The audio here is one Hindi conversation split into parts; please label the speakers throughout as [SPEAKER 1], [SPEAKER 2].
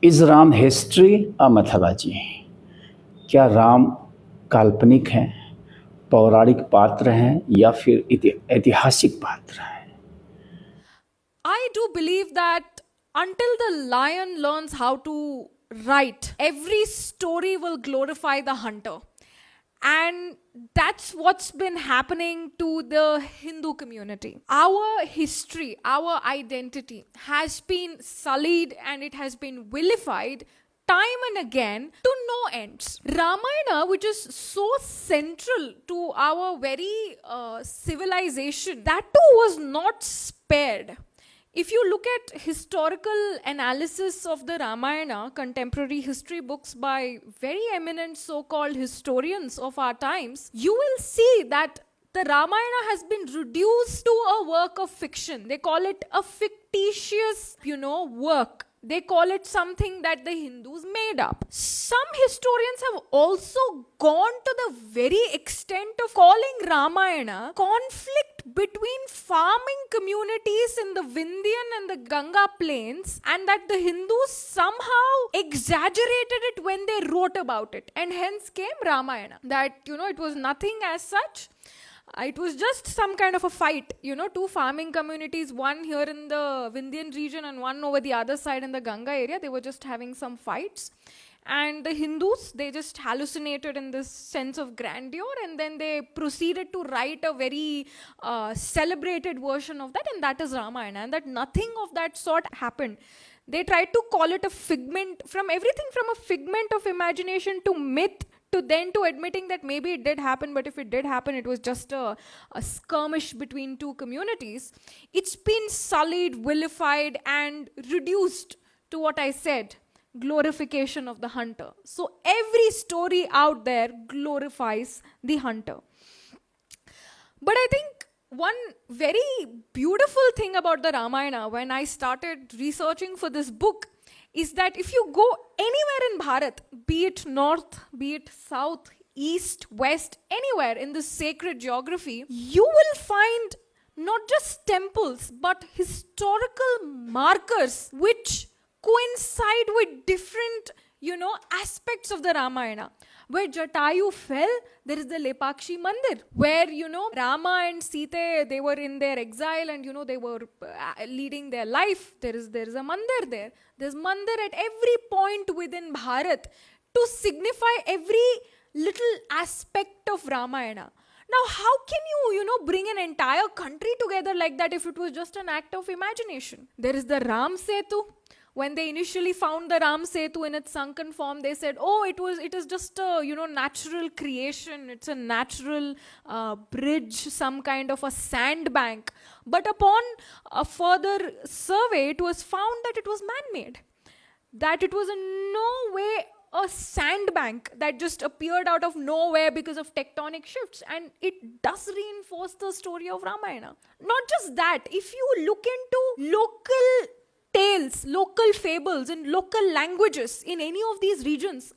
[SPEAKER 1] Is Ram history or mythology? क्या राम काल्पनिक हैं, पौराणिक पात्र हैं या फिर ऐतिहासिक पात्र हैं?
[SPEAKER 2] I do believe that until the lion learns how to write, every story will glorify the hunter. And that's what's been happening to the Hindu community. Our history, our identity has been sullied and it has been vilified time and again to no ends. Ramayana, which is so central to our very civilization, that too was not spared. If you look at historical analysis of the Ramayana, contemporary history books by very eminent so-called historians of our times, you will see that the Ramayana has been reduced to a work of fiction. They call it a fictitious, work. They call it something that the Hindus made up. Some historians have also gone to the very extent of calling Ramayana conflict between farming communities in the Vindhyan and the Ganga plains, and that the Hindus somehow exaggerated it when they wrote about it. And hence came Ramayana. That, it was nothing as such. It was just some kind of a fight, two farming communities, one here in the Vindhyan region and one over the other side in the Ganga area. They were just having some fights. And the Hindus, they just hallucinated in this sense of grandeur, and then they proceeded to write a very celebrated version of that, and that is Ramayana. And that nothing of that sort happened. They tried to call it a figment, from everything from a figment of imagination to myth, to then to admitting that maybe it did happen, but if it did happen, it was just a skirmish between two communities. It's been sullied, vilified, and reduced to what I said, glorification of the hunter. So every story out there glorifies the hunter. But I think one very beautiful thing about the Ramayana when I started researching for this book is that if you go anywhere in Bharat, be it north, be it south, east, west, anywhere in this sacred geography, you will find not just temples, but historical markers which coincide with different, aspects of the Ramayana. Where Jatayu fell, there is the Lepakshi Mandir. Where, Rama and Sita, they were in their exile and, they were leading their life. There is a mandir there. There's mandir at every point within Bharat to signify every little aspect of Ramayana. Now, how can you, bring an entire country together like that if it was just an act of imagination? There is the Ram Setu. When they initially found the Ram Setu in its sunken form, they said, it is just a, natural creation. It's a natural bridge, some kind of a sandbank. But upon a further survey, it was found that it was man-made. That it was in no way a sandbank that just appeared out of nowhere because of tectonic shifts. And it does reinforce the story of Ramayana. Not just that, if you look into local tales, local fables in local languages in any of these regions,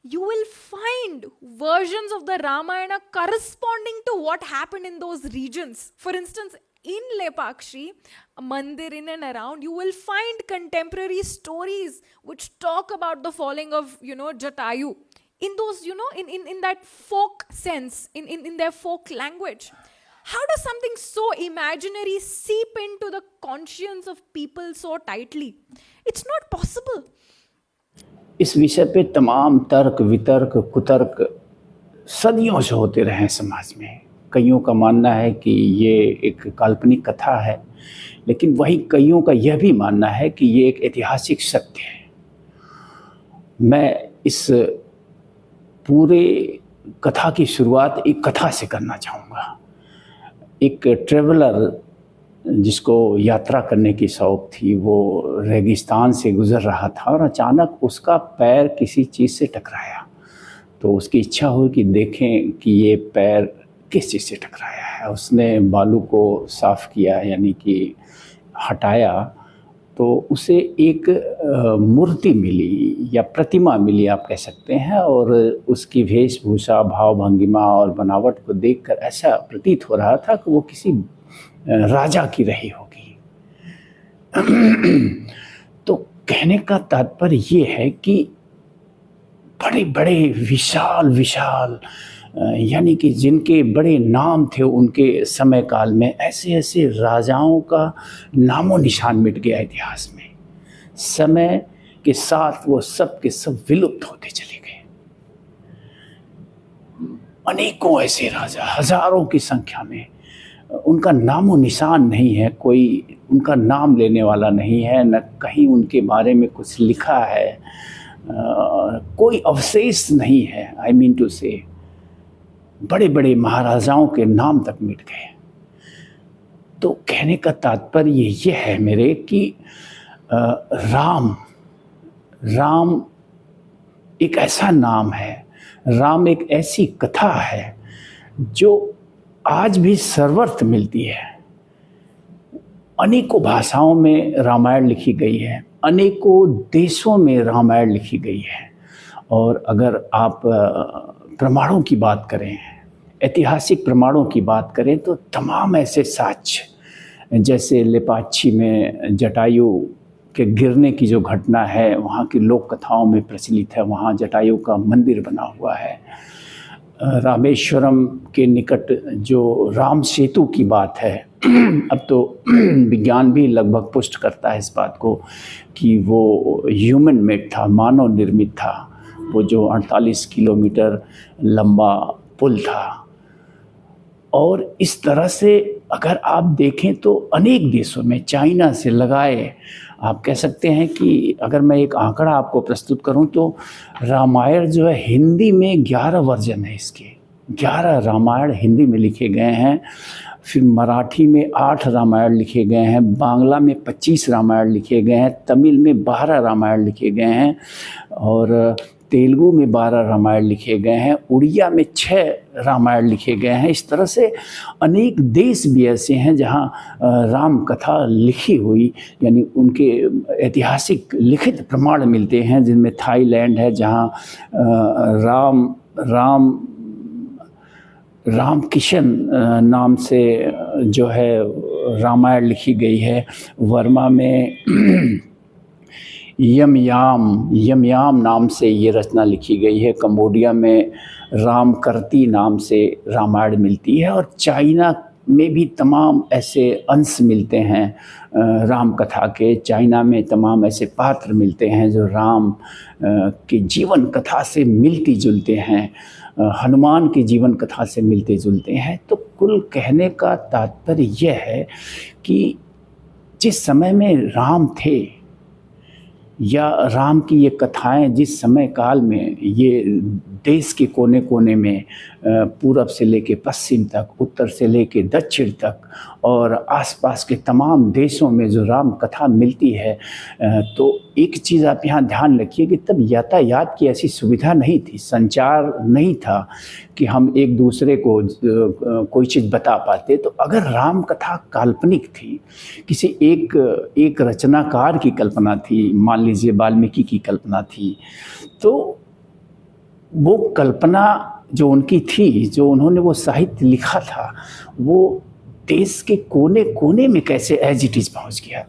[SPEAKER 2] you will find versions of the Ramayana corresponding to what happened in those regions. For instance, in Lepakshi, a mandir in and around, you will find contemporary stories which talk about the falling of, Jatayu. In those, in that folk sense, in their folk language. How does something so imaginary seep into the conscience of people so tightly? It's not possible.
[SPEAKER 1] इस विषय पे तमाम तर्क वितर्क कुतर्क सदियों से होते रहे हैं समाज में। कईयों का मानना है कि ये एक काल्पनिक कथा है, लेकिन वही कईयों का यह भी मानना है कि ये एक ऐतिहासिक सत्य है। मैं इस पूरे कथा की शुरुआत एक कथा से करना चाहूँगा। एक ट्रेवलर जिसको यात्रा करने की शौक़ थी, वो रेगिस्तान से गुज़र रहा था और अचानक उसका पैर किसी चीज़ से टकराया। तो उसकी इच्छा हुई कि देखें कि ये पैर किस चीज़ से टकराया है। उसने बालू को साफ़ किया, यानी कि हटाया, तो उसे एक मूर्ति मिली या प्रतिमा मिली आप कह सकते हैं। और उसकी वेशभूषा, भाव भंगिमा और बनावट को देखकर ऐसा प्रतीत हो रहा था कि वो किसी राजा की रही होगी। तो कहने का तात्पर्य ये है कि बड़े बड़े विशाल विशाल यानी कि जिनके बड़े नाम थे उनके समय काल में, ऐसे ऐसे राजाओं का नामो निशान मिट गया इतिहास में। समय के साथ वो सब के सब विलुप्त होते चले गए। अनेकों ऐसे राजा, हजारों की संख्या में, उनका नामो निशान नहीं है, कोई उनका नाम लेने वाला नहीं है, न कहीं उनके बारे में कुछ लिखा है, कोई अवशेष नहीं है। आई मीन टू से बड़े बड़े महाराजाओं के नाम तक मिट गए। तो कहने का तात्पर्य ये है मेरे कि राम एक ऐसा नाम है, राम एक ऐसी कथा है जो आज भी सर्वत्र मिलती है। अनेकों भाषाओं में रामायण लिखी गई है, अनेकों देशों में रामायण लिखी गई है। और अगर आप प्रमाणों की बात करें, ऐतिहासिक प्रमाणों की बात करें, तो तमाम ऐसे साक्ष्य, जैसे लेपाक्षी में जटायु के गिरने की जो घटना है, वहाँ की लोक कथाओं में प्रचलित है, वहाँ जटायु का मंदिर बना हुआ है। रामेश्वरम के निकट जो राम सेतु की बात है, अब तो विज्ञान भी लगभग पुष्ट करता है इस बात को कि वो ह्यूमन मेड था, मानव निर्मित था। वो जो 48 किलोमीटर लंबा पुल था। और इस तरह से अगर आप देखें तो अनेक देशों में, चाइना से लगाए, आप कह सकते हैं कि अगर मैं एक आंकड़ा आपको प्रस्तुत करूं तो रामायण जो है हिंदी में 11 वर्जन है इसके। 11 रामायण हिंदी में लिखे गए हैं। फिर मराठी में 8 रामायण लिखे गए हैं, बांग्ला में 25 रामायण लिखे गए हैं, तमिल में 12 रामायण लिखे गए हैं, और तेलुगु में 12 रामायण लिखे गए हैं, उड़िया में 6 रामायण लिखे गए हैं। इस तरह से अनेक देश भी ऐसे हैं जहाँ राम कथा लिखी हुई, यानी उनके ऐतिहासिक लिखित प्रमाण मिलते हैं, जिनमें थाईलैंड है जहाँ राम किशन नाम से जो है रामायण लिखी गई है। वर्मा में यमयाम नाम से ये रचना लिखी गई है। कंबोडिया में रामकरती नाम से रामायण मिलती है। और चाइना में भी तमाम ऐसे अंश मिलते हैं राम कथा के। चाइना में तमाम ऐसे पात्र मिलते हैं जो राम की जीवन कथा से मिलती जुलते हैं, हनुमान की जीवन कथा से मिलते जुलते हैं। तो कुल कहने का तात्पर्य यह है कि जिस समय में राम थे, या राम की ये कथाएं जिस समय काल में ये देश के कोने कोने में, पूरब से लेके पश्चिम तक, उत्तर से लेके दक्षिण तक, और आसपास के तमाम देशों में जो राम कथा मिलती है, तो एक चीज़ आप यहाँ ध्यान रखिए कि तब यातायात की ऐसी सुविधा नहीं थी, संचार नहीं था कि हम एक दूसरे को कोई चीज़ बता पाते। तो अगर राम कथा काल्पनिक थी, किसी एक रचनाकार की कल्पना थी, मान लीजिए वाल्मीकि की कल्पना थी, तो वो कल्पना जो उनकी थी, जो उन्होंने वो साहित्य लिखा था, वो देश के कोने कोने में कैसे एज इट इज़ पहुँच गया।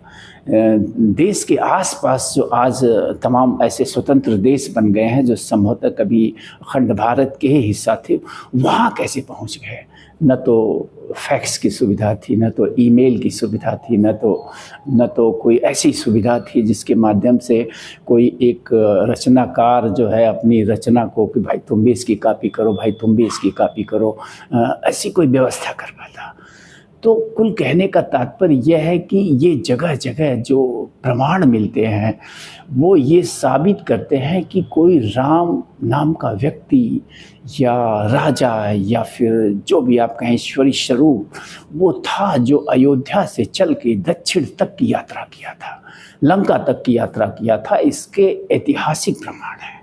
[SPEAKER 1] देश के आसपास जो आज तमाम ऐसे स्वतंत्र देश बन गए हैं जो संभवतः कभी अखंड भारत के ही हिस्सा थे, वहाँ कैसे पहुँच गए। न तो फैक्स की सुविधा थी, न तो ईमेल की सुविधा थी, न तो कोई ऐसी सुविधा थी जिसके माध्यम से कोई एक रचनाकार जो है अपनी रचना को कि भाई तुम भी इसकी कॉपी करो, भाई तुम भी इसकी कॉपी करो, ऐसी कोई व्यवस्था कर पाता। तो कुल कहने का तात्पर्य यह है कि ये जगह जगह जो प्रमाण मिलते हैं वो ये साबित करते हैं कि कोई राम नाम का व्यक्ति या राजा या फिर जो भी आप कहें ईश्वरी स्वरूप वो था, जो अयोध्या से चल के दक्षिण तक की यात्रा किया था, लंका तक की यात्रा किया था। इसके ऐतिहासिक प्रमाण हैं।